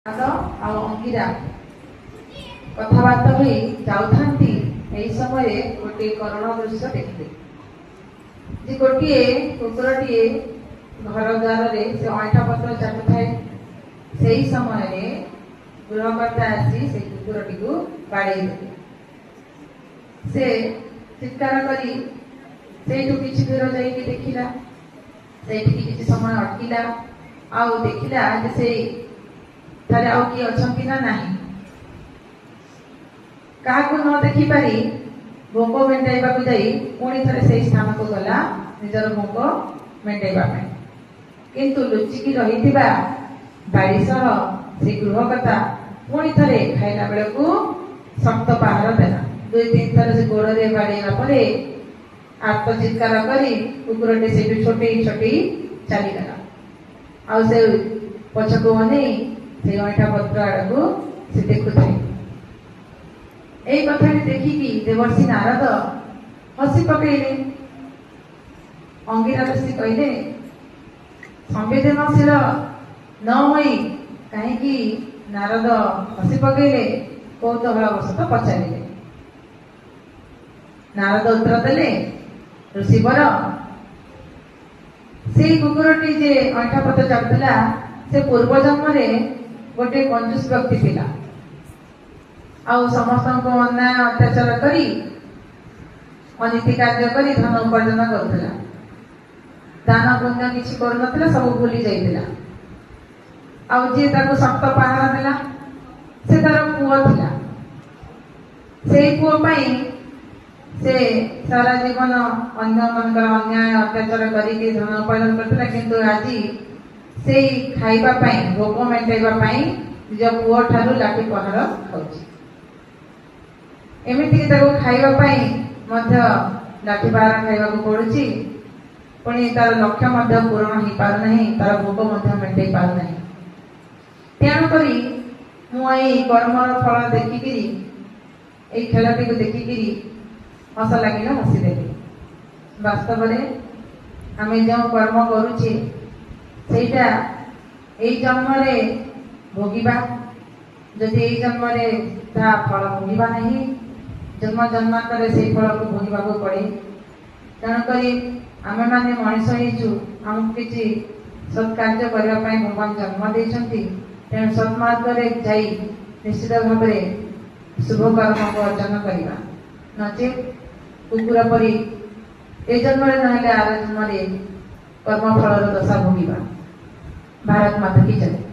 अंगिरा कथबार्ता हुई जाऊथांती एई समय गोटे करुण दृश्य देखिले गोटे कुकुरटीए घर द्वार से अंठा पत्र चाटुए से समय गृहकर्ता आसी से कुकुरटी को बाड़े से चित्कार करी किछि दूर जाइए देखिला किछि समय अटकिला आउ देखिला जे से थारे आउ किए अछंती ना नाही काहाकु न देखि पारी भोक मेंटाइबा को जाई पुणी थरे से स्थान को गला निजर भोक मेंटाइबा पे किंतु लुचिकी रहिथिबा बाड़ी सह से गृहकर्ता पुणी थरे खाइला बेले को शक्त पहाड़ देला दुई तीन थर से गोड़े बाड़ेला परे आत्मचित्कार करी कुकुरटे से छोटे छोटे चली गला आ से पछको अने से अंठा पत्र आड़को से देखुଥାଏ एई कथाटी देखिकी देवर्षि नारद हसी पकईले अंगिरा ऋषि कहले संवेदनशील न होई कहीं नारद हसी पकईले कौतूहलवशत पचारे नारद उत्तर देले ऋषिवर से कुकुरटी जे अंठा पत्र चाटुला से पूर्व जन्म गोटे कंजूस व्यक्ति थिला आउ समस्त को अन्याय अत्याचार करी अनीति कार्य करी धन उपार्जन करुला दान पुण्य किछि करू नथिला सब भूली जाइतिला आउ जे ताको शक्त पहाड़ देला से तार पुओ थिला से पुओ पई से सारा जीवन अन्य मनकर अन्याय अत्याचार करी धन उपार्जन करथिला किंतु आज से खाइबा पई भोक मेंटाइबा पई निज पुओ ठारू लाठी पहाड़ खाउची एमिति ताको खाइबा पई मध्य लाठी पहाड़ खाइबा को पड़ुची पुणी तार लक्ष्य मध्य पूर्ण ही पार नहीं तार भोक मध्य मेंटाई पार नहीं तेणु करी मु एई कर्मर फल देखिकिरी एई खेलटी को देखिकिरी हस लगिला हसीदेली वास्तव में आम जो कर्म करुचे सेटा एई जन्म भोगिबा जदि एई जन्म ता फल भोगिबा नहीं जन्म जन्मांतर से फल को भोगिबा को पड़े तेणुक आमे माने मनीष होइछु आमको किछि सत्कार्य करने भगवान जन्म देइछंती तेणु सत्मार्ग रे जाई निश्चित भाव में शुभ कर्म को अर्जन करवा नचे कुकुर परी ए जन्म ना आर जन्म कर्म फल दशा भोगिबा। भारत माता की जय।